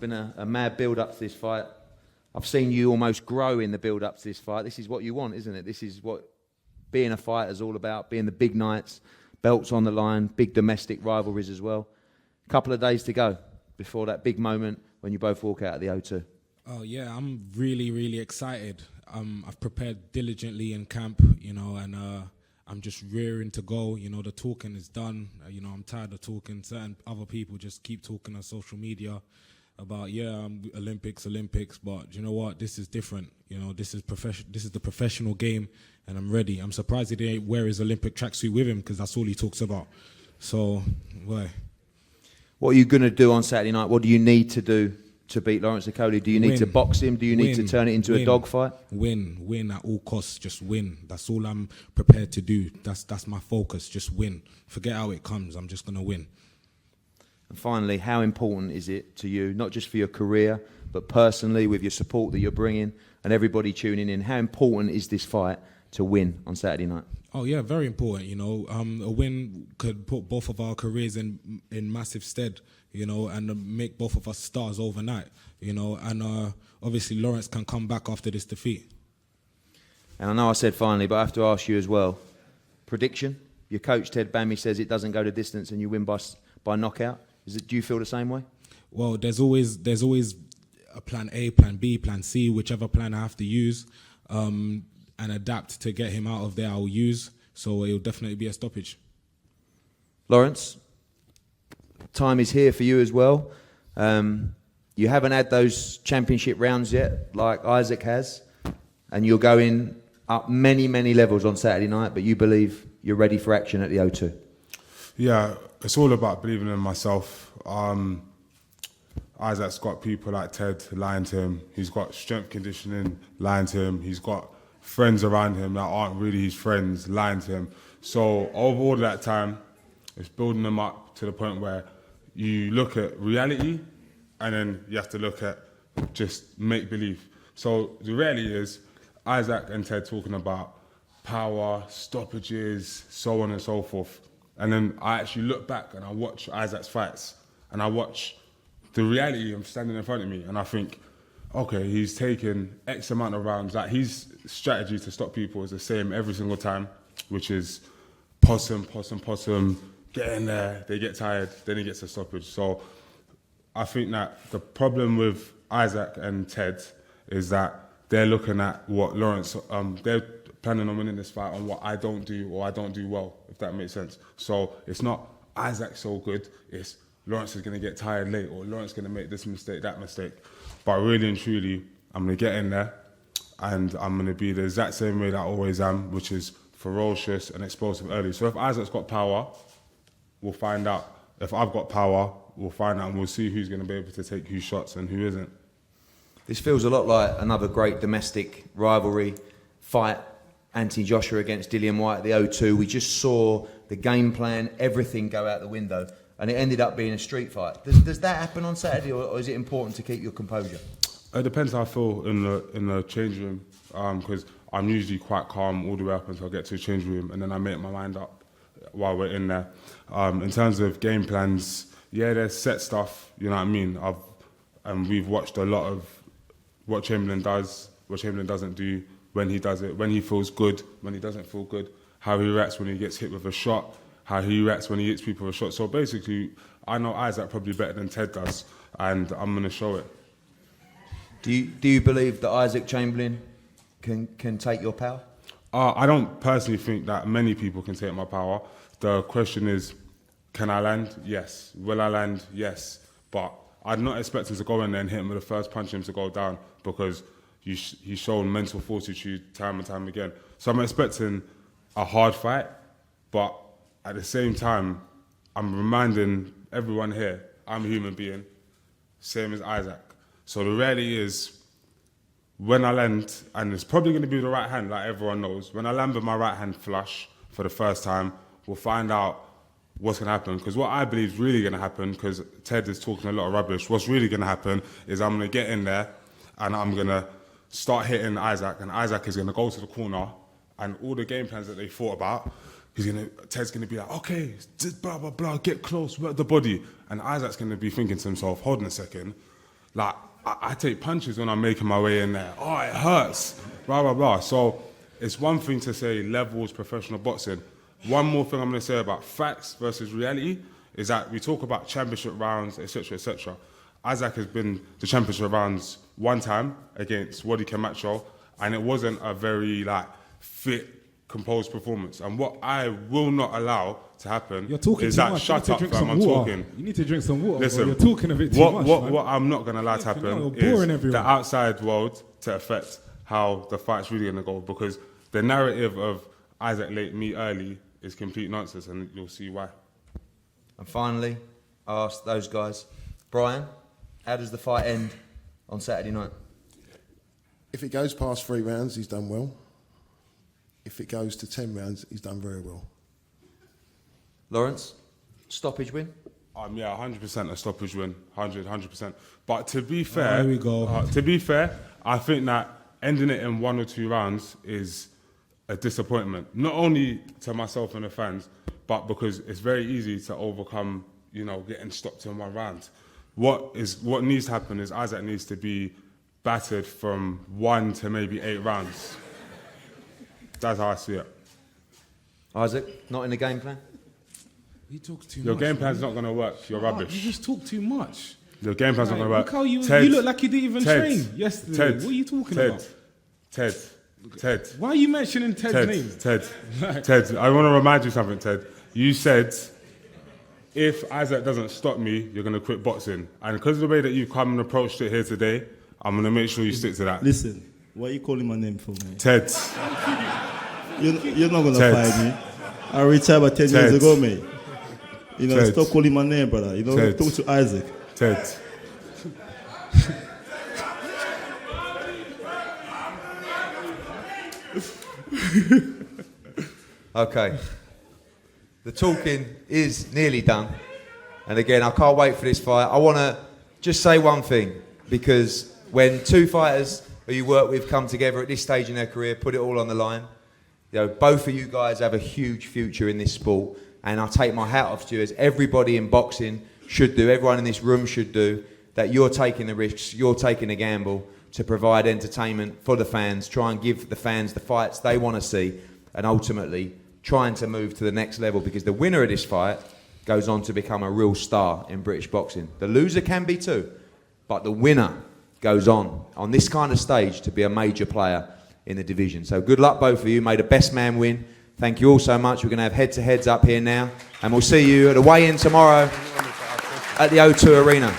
been a mad build-up to this fight. I've seen you almost grow in the build-up to this fight. This is what you want, isn't it? This is what being a fighter is all about, being the big nights, belts on the line, big domestic rivalries as well. A couple of days to go before that big moment when you both walk out of the O2. Oh, yeah, I'm really, really excited. I've prepared diligently in camp, and I'm just rearing to go. The talking is done. I'm tired of talking. Certain other people just keep talking on social media about, Olympics, but you know what? This is different. This is This is the professional game, and I'm ready. I'm surprised he didn't wear his Olympic tracksuit with him because that's all he talks about. So, why? What are you going to do on Saturday night? What do you need to do to beat Lawrence Okolie? Do you need to box him? Do you need to turn it into a dogfight? Win at all costs. Just win. That's all I'm prepared to do. That's my focus. Just win. Forget how it comes. I'm just going to win. And finally, how important is it to you, not just for your career, but personally with your support that you're bringing and everybody tuning in? How important is this fight to win on Saturday night? Oh yeah, very important. A win could put both of our careers in massive stead. And make both of us stars overnight. And obviously Lawrence can come back after this defeat. And I know I said finally, but I have to ask you as well. Prediction? Your coach Ted Bammy says it doesn't go the distance and you win by knockout. Do you feel the same way? Well, there's always a plan A, plan B, plan C, whichever plan I have to use, and adapt to get him out of there. I'll use. So it'll definitely be a stoppage. Lawrence, time is here for you as well. You haven't had those championship rounds yet, like Isaac has, and you're going up many, many levels on Saturday night. But you believe you're ready for action at the O2. Yeah, it's all about believing in myself. Isaac's got people like Ted lying to him. He's got strength conditioning lying to him. He's got friends around him that aren't really his friends lying to him. So over all that time, it's building them up to the point where you look at reality and then you have to look at just make-believe. So the reality is Isaac and Ted talking about power, stoppages, so on and so forth. And then I actually look back and I watch Isaac's fights and I watch the reality of standing in front of me and I think, okay, he's taken X amount of rounds. Like his strategy to stop people is the same every single time, which is possum, get in there, they get tired, then he gets a stoppage. So I think that the problem with Isaac and Ted is that they're looking at what Lawrence, they're planning on winning this fight on what I don't do or I don't do well, if that makes sense. So it's not Isaac so good, it's Lawrence is going to get tired late or Lawrence is going to make this mistake, that mistake. But really and truly, I'm going to get in there and I'm going to be the exact same way that I always am, which is ferocious and explosive early. So if Isaac's got power, we'll find out. If I've got power, we'll find out and we'll see who's going to be able to take whose shots and who isn't. This feels a lot like another great domestic rivalry fight. Anthony Joshua against Dillian White at the O2. We just saw the game plan, everything go out the window, and it ended up being a street fight. Does that happen on Saturday, or is it important to keep your composure? It depends how I feel in the change room, because I'm usually quite calm all the way up until I get to the change room, and then I make my mind up while we're in there. In terms of game plans, yeah, there's set stuff, you know what I mean? And we've watched a lot of what Chamberlain does, what Chamberlain doesn't do, when he does it, when he feels good, when he doesn't feel good, how he reacts when he gets hit with a shot, how he reacts when he hits people with a shot. So basically, I know Isaac probably better than Ted does, and I'm going to show it. Do you believe that Isaac Chamberlain can take your power? I don't personally think that many people can take my power. The question is, can I land? Yes. Will I land? Yes. But I'm not expecting to go in there and hit him with the first punch him to go down because he's shown mental fortitude time and time again. So I'm expecting a hard fight, but at the same time, I'm reminding everyone here, I'm a human being, same as Isaac. So the reality is, when I land, and it's probably going to be the right hand, like everyone knows, when I land with my right hand flush for the first time, we'll find out what's going to happen. Because what I believe is really going to happen, because Ted is talking a lot of rubbish, what's really going to happen is I'm going to get in there and I'm going to start hitting Isaac, and Isaac is going to go to the corner, and all the game plans that they thought about, Ted's going to be like, okay, blah, blah, blah, get close, work the body. And Isaac's going to be thinking to himself, hold on a second, Like, I take punches when I'm making my way in there. Oh, it hurts. Blah, blah, blah. So it's one thing to say levels professional boxing. One more thing I'm going to say about facts versus reality is that we talk about championship rounds, etc., etc. Isaac has been to championship rounds one time against Wadi Camacho, and it wasn't a very fit, composed performance. And what I will not allow to happen is that shut up, fam, I'm talking. You need to drink some water. Listen, you're talking a bit too much. What I'm not going to allow to happen is the outside world to affect how the fight's really going to go, because the narrative of Isaac late, me early is complete nonsense, and you'll see why. And finally, I asked those guys, Brian, how does the fight end on Saturday night? If it goes past 3 rounds, he's done well. If it goes to 10 rounds, he's done very well. Lawrence, stoppage win? Yeah, 100% a stoppage win, 100%. But to be fair, there we go. To be fair, I think that ending it in 1 or 2 rounds is a disappointment. Not only to myself and the fans, but because it's very easy to overcome, getting stopped in 1 round. What needs to happen is Isaac needs to be battered from 1 to maybe 8 rounds. That's how I see it. Isaac, not in the game plan? You talk too Your much. Your game plan's not going to work. You're rubbish. You just talk too much. Your game plan's not going to work. Look how you Ted, look like you didn't even Ted, train yesterday. Ted, what are you talking Ted, about? Ted. Why are you mentioning Ted's name? Ted, I want to remind you something, Ted. You said, if Isaac doesn't stop me, you're going to quit boxing. And because of the way that you've come and approached it here today, I'm going to make sure you stick to that. Listen, why are you calling my name for, man? Ted. You're not going to fight me. I retired about 10 years ago, mate. Ted. Stop calling my name, brother. Ted. Talk to Isaac. Ted. Okay. The talking is nearly done. And again, I can't wait for this fight. I want to just say one thing, because when 2 fighters who you work with come together at this stage in their career, put it all on the line, both of you guys have a huge future in this sport, and I take my hat off to you, as everybody in boxing should do, everyone in this room should do, that you're taking the risks, you're taking the gamble to provide entertainment for the fans, try and give the fans the fights they want to see, and ultimately trying to move to the next level, because the winner of this fight goes on to become a real star in British boxing. The loser can be too, but the winner goes on this kind of stage to be a major player in the division. So good luck, both of you. May the best man win. Thank you all so much. We're going to have head-to-heads up here now, and we'll see you at the weigh-in tomorrow at the O2 Arena.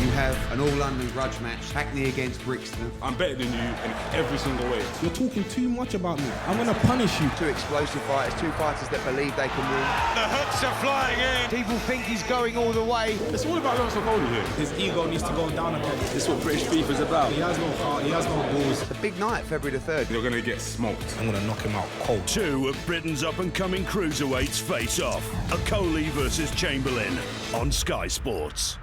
You have an all-London grudge match, Hackney against Brixton. I'm better than you in every single way. You're talking too much about me. I'm going to punish you. 2 explosive fighters, 2 fighters that believe they can win. The hooks are flying in. People think he's going all the way. It's all about Lawrence Okolie here. His ego needs to go down a bit. This is what British beef is about. He has no heart. He has no balls. It's a big night, February the 3rd. You're going to get smoked. I'm going to knock him out cold. 2 of Britain's up-and-coming cruiserweights face off. Okolie versus Chamberlain on Sky Sports.